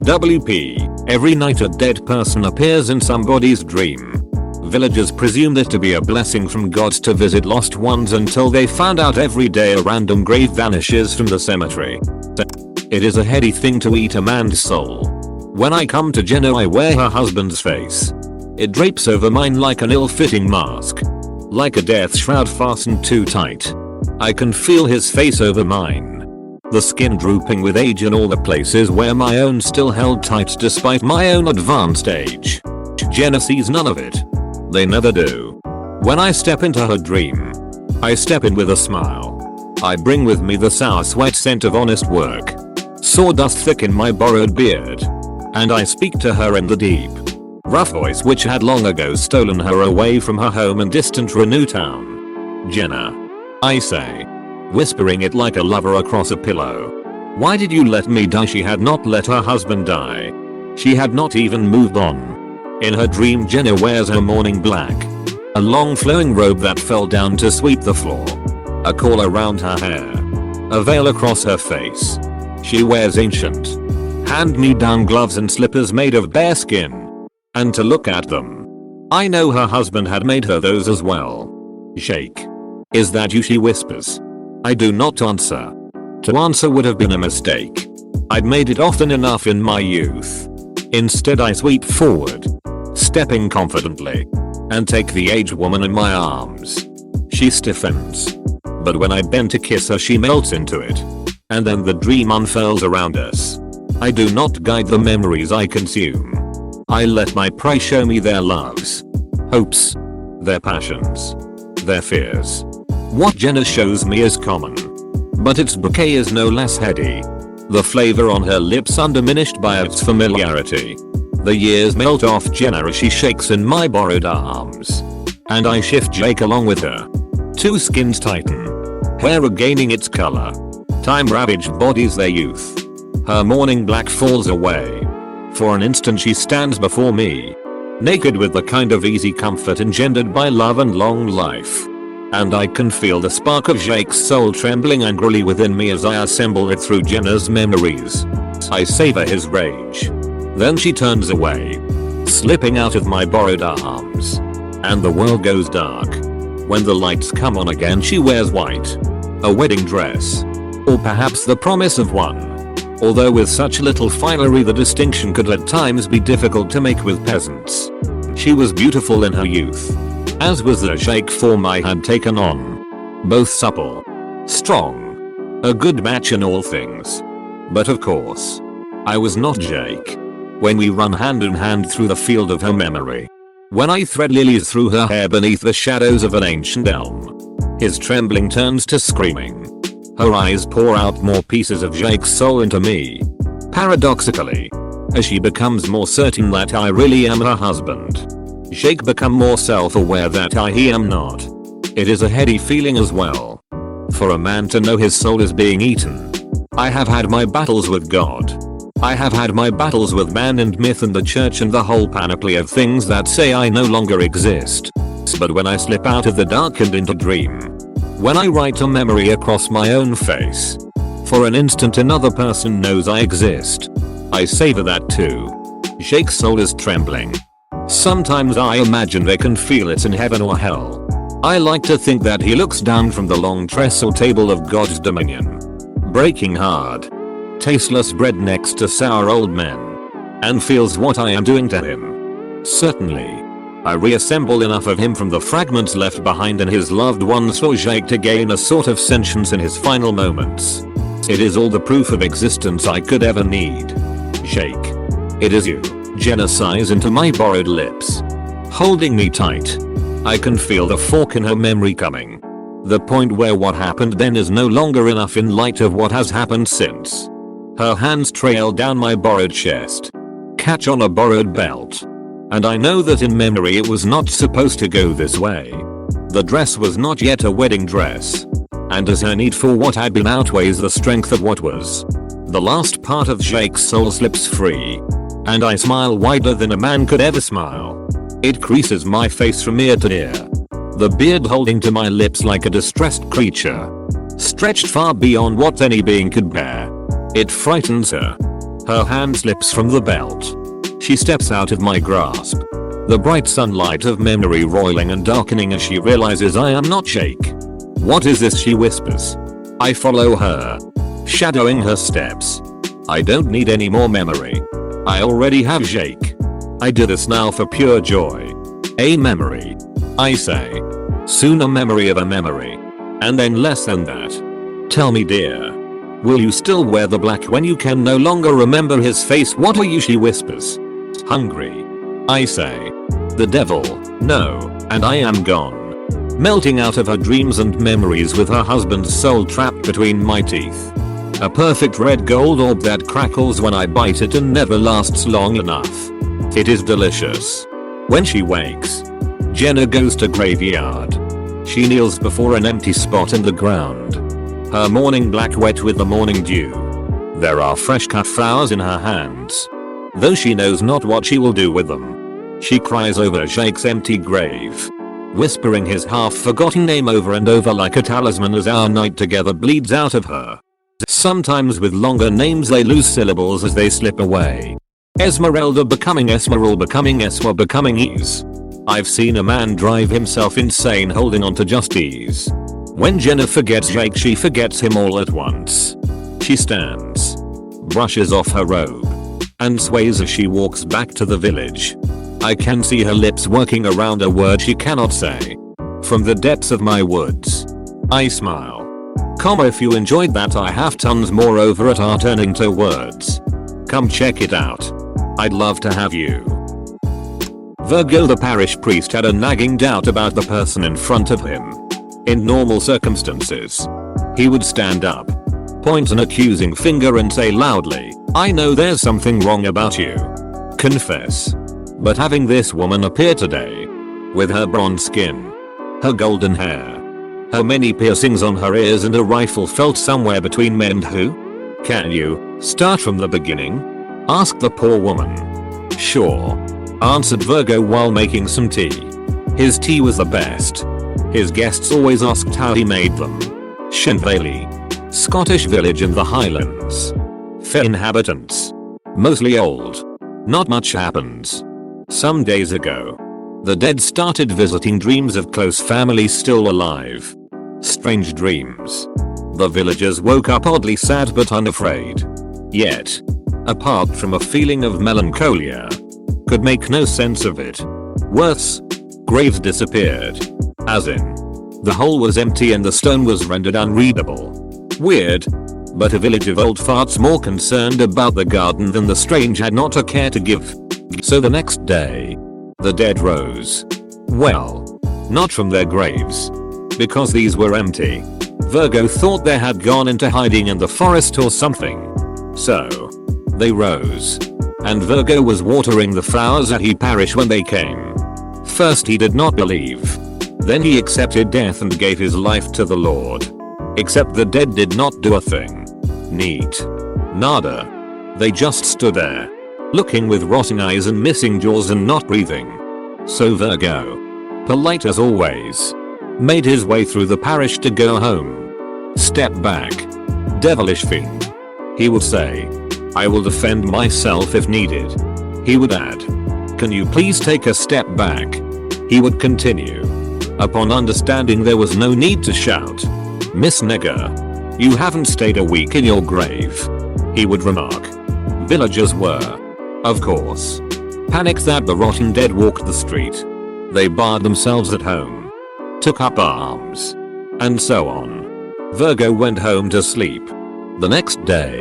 WP. Every night a dead person appears in somebody's dream. Villagers presumed it to be a blessing from gods to visit lost ones until they found out every day a random grave vanishes from the cemetery. It is a heady thing to eat a man's soul. When I come to Jenna, I wear her husband's face. It drapes over mine like an ill-fitting mask. Like a death shroud fastened too tight. I can feel his face over mine. The skin drooping with age in all the places where my own still held tight despite my own advanced age. Jenna sees none of it. They never do. When I step into her dream, I step in with a smile. I bring with me the sour sweat scent of honest work. Sawdust thick in my borrowed beard. And I speak to her in the deep, rough voice which had long ago stolen her away from her home in distant Renew Town. Jenna, I say, whispering it like a lover across a pillow. Why did you let me die? She had not let her husband die. She had not even moved on. In her dream, Jenna wears her mourning black. A long flowing robe that fell down to sweep the floor. A caul around her hair. A veil across her face. She wears ancient, hand-me-down gloves and slippers made of bare skin. And to look at them, I know her husband had made her those as well. Shake. Is that you? She whispers. I do not answer. To answer would have been a mistake. I'd made it often enough in my youth. Instead I sweep forward, stepping confidently, and take the aged woman in my arms. She stiffens. But when I bend to kiss her, she melts into it. And then the dream unfurls around us. I do not guide the memories I consume. I let my prey show me their loves, hopes, their passions, their fears. What Jenna shows me is common, but its bouquet is no less heady. The flavor on her lips undiminished by its familiarity. The years melt off Jenna as she shakes in my borrowed arms. And I shift Jake along with her. Two skins tighten. Hair regaining its color. Time ravaged bodies their youth. Her mourning black falls away. For an instant she stands before me. Naked with the kind of easy comfort engendered by love and long life. And I can feel the spark of Jake's soul trembling angrily within me as I assemble it through Jenna's memories. I savor his rage. Then she turns away, slipping out of my borrowed arms. And the world goes dark. When the lights come on again, she wears white. A wedding dress. Or perhaps the promise of one. Although with such little finery the distinction could at times be difficult to make with peasants. She was beautiful in her youth. As was the Jake form I had taken on. Both supple, strong, a good match in all things. But of course, I was not Jake. When we run hand in hand through the field of her memory. When I thread lilies through her hair beneath the shadows of an ancient elm. His trembling turns to screaming. Her eyes pour out more pieces of Jake's soul into me. Paradoxically, as she becomes more certain that I really am her husband. Jake become more self-aware that he am not. It is a heady feeling as well. For a man to know his soul is being eaten. I have had my battles with God. I have had my battles with man and myth and the church and the whole panoply of things that say I no longer exist. But when I slip out of the dark and into dream. When I write a memory across my own face. For an instant another person knows I exist. I savor that too. Jake's soul is trembling. Sometimes I imagine they can feel it in heaven or hell. I like to think that he looks down from the long trestle table of God's dominion. Breaking hard, tasteless bread next to sour old men. And feels what I am doing to him. Certainly. I reassemble enough of him from the fragments left behind in his loved ones for Jake to gain a sort of sentience in his final moments. It is all the proof of existence I could ever need. Jake. It is you. Jenna sighs into my borrowed lips. Holding me tight. I can feel the fork in her memory coming. The point where what happened then is no longer enough in light of what has happened since. Her hands trail down my borrowed chest. Catch on a borrowed belt. And I know that in memory it was not supposed to go this way. The dress was not yet a wedding dress. And as her need for what had been outweighs the strength of what was. The last part of Jake's soul slips free. And I smile wider than a man could ever smile. It creases my face from ear to ear. The beard holding to my lips like a distressed creature. Stretched far beyond what any being could bear. It frightens her. Her hand slips from the belt. She steps out of my grasp. The bright sunlight of memory roiling and darkening as she realizes I am not Jake. What is this, she whispers. I follow her, shadowing her steps. I don't need any more memory. I already have Jake. I do this now for pure joy. A memory, I say. Soon a memory of a memory. And then less than that. Tell me, dear. Will you still wear the black when you can no longer remember his face? What are you, she whispers. Hungry, I say. The devil, no, and I am gone. Melting out of her dreams and memories with her husband's soul trapped between my teeth. A perfect red gold orb that crackles when I bite it and never lasts long enough. It is delicious. When she wakes, Jenna goes to graveyard. She kneels before an empty spot in the ground. Her morning black wet with the morning dew. There are fresh cut flowers in her hands. Though she knows not what she will do with them. She cries over Jake's empty grave, whispering his half-forgotten name over and over like a talisman as our night together bleeds out of her. Sometimes with longer names they lose syllables as they slip away. Esmeralda becoming Esmeralda becoming Esma becoming Ease. I've seen a man drive himself insane holding on to just ease. When Jenna forgets Jake, she forgets him all at once. She stands, brushes off her robe, and sways as she walks back to the village. I can see her lips working around a word she cannot say. From the depths of my woods, I smile. If you enjoyed that, I have tons more over at our turning to words. Come check it out. I'd love to have you. Virgo, the parish priest, had a nagging doubt about the person in front of him. In normal circumstances, he would stand up, point an accusing finger and say loudly, I know there's something wrong about you. Confess. But having this woman appear today, with her bronze skin, her golden hair, her many piercings on her ears and a rifle felt somewhere between me and who? Can you start from the beginning? Asked the poor woman. Sure, answered Virgo while making some tea. His tea was the best. His guests always asked how he made them. Shinvale, Scottish village in the Highlands. Fair inhabitants. Mostly old. Not much happens. Some days ago, the dead started visiting, dreams of close family still alive. Strange dreams. The villagers woke up oddly sad but unafraid. Yet, apart from a feeling of melancholia, could make no sense of it. Worse, graves disappeared. As in, the hole was empty and the stone was rendered unreadable. Weird, but a village of old farts more concerned about the garden than the strange had not a care to give. So the next day, the dead rose. Well, not from their graves, because these were empty. Virgo thought they had gone into hiding in the forest or something. So, they rose. And Virgo was watering the flowers at he parish when they came. First he did not believe. Then he accepted death and gave his life to the Lord. Except the dead did not do a thing. Neat. Nada. They just stood there, looking with rotting eyes and missing jaws and not breathing. So Virgo, polite as always, made his way through the parish to go home. Step back. Devilish fiend. He would say. I will defend myself if needed. He would add. Can you please take a step back? He would continue. Upon understanding there was no need to shout. Miss Nigger, you haven't stayed a week in your grave. He would remark. Villagers were, of course, panicked that the rotten dead walked the street. They barred themselves at home, took up arms, and so on. Virgo went home to sleep. The next day,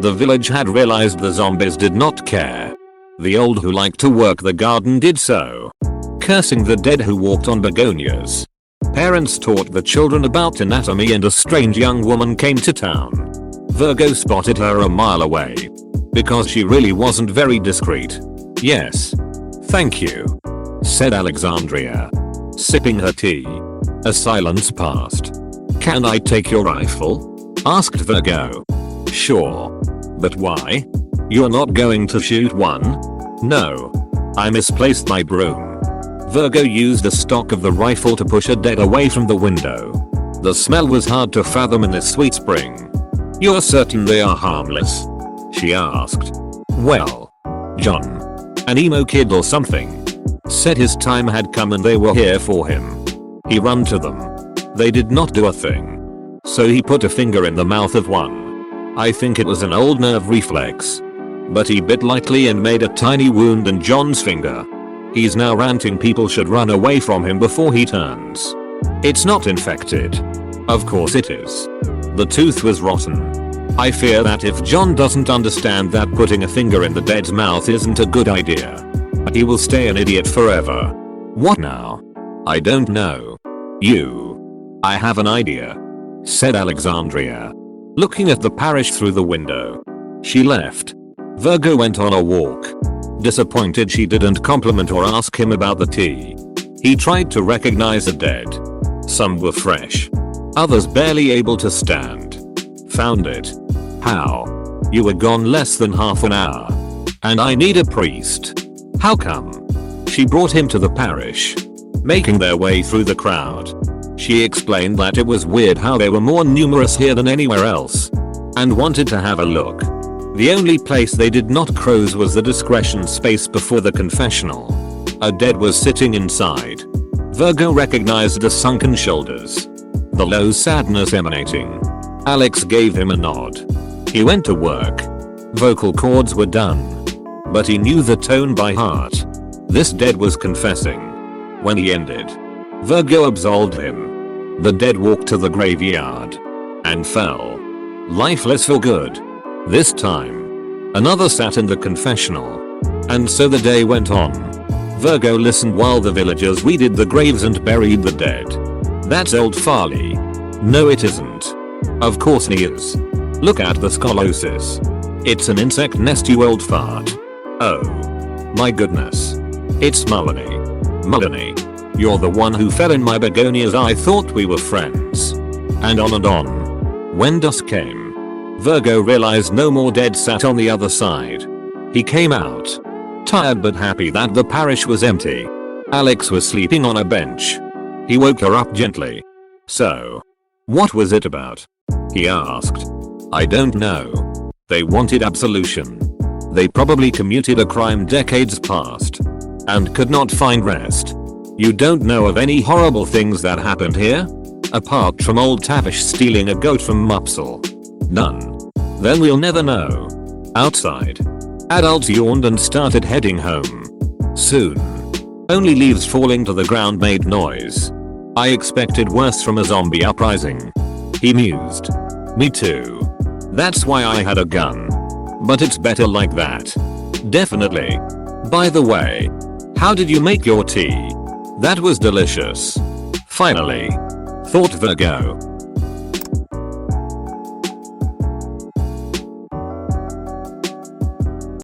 the village had realized the zombies did not care. The old who liked to work the garden did so, cursing the dead who walked on begonias. Parents taught the children about anatomy and a strange young woman came to town. Virgo spotted her a mile away, because she really wasn't very discreet. Yes. Thank you, said Alexandria, sipping her tea. A silence passed. Can I take your rifle? Asked Virgo. Sure. But why? You're not going to shoot one? No. I misplaced my broom. Virgo used the stock of the rifle to push a dead away from the window. The smell was hard to fathom in this sweet spring. You're certain they are harmless? she asked. Well, John, an emo kid or something, said his time had come and they were here for him. He ran to them. They did not do a thing. So he put a finger in the mouth of one. I think it was an old nerve reflex. But he bit lightly and made a tiny wound in John's finger. He's now ranting people should run away from him before he turns. It's not infected. Of course it is. The tooth was rotten. I fear that if John doesn't understand that putting a finger in the dead's mouth isn't a good idea, he will stay an idiot forever. What now? I don't know. I have an idea, said Alexandria, looking at the parish through the window. She left. Virgo went on a walk. Disappointed she didn't compliment or ask him about the tea. He tried to recognize the dead. Some were fresh. Others barely able to stand. Found it. How? You were gone less than half an hour. And I need a priest. How come? She brought him to the parish. Making their way through the crowd, she explained that it was weird how they were more numerous here than anywhere else, and wanted to have a look. The only place they did not close was the discretion space before the confessional. A dead was sitting inside. Virgo recognized the sunken shoulders, the low sadness emanating. Alex gave him a nod. He went to work. Vocal cords were done, but he knew the tone by heart. This dead was confessing. When he ended, Virgo absolved him. The dead walked to the graveyard and fell lifeless for good. This time, another sat in the confessional. And so the day went on. Virgo listened while the villagers weeded the graves and buried the dead. That's old Farley. No it isn't. Of course he is. Look at the scoliosis. It's an insect nest, you old fart. Oh. My goodness. It's Melanie. Melanie. You're the one who fell in my begonias. I thought we were friends. And on. When dusk came, Virgo realized no more dead sat on the other side. He came out, tired but happy that the parish was empty. Alex was sleeping on a bench. He woke her up gently. So, what was it about? He asked. I don't know. They wanted absolution. They probably committed a crime decades past and could not find rest. You don't know of any horrible things that happened here? Apart from old Tavish stealing a goat from Mupsel. None. Then we'll never know. Outside, adults yawned and started heading home. Soon, only leaves falling to the ground made noise. I expected worse from a zombie uprising. He mused. Me too. That's why I had a gun. But it's better like that. Definitely. By the way, how did you make your tea? That was delicious. Finally. Thought Virgo.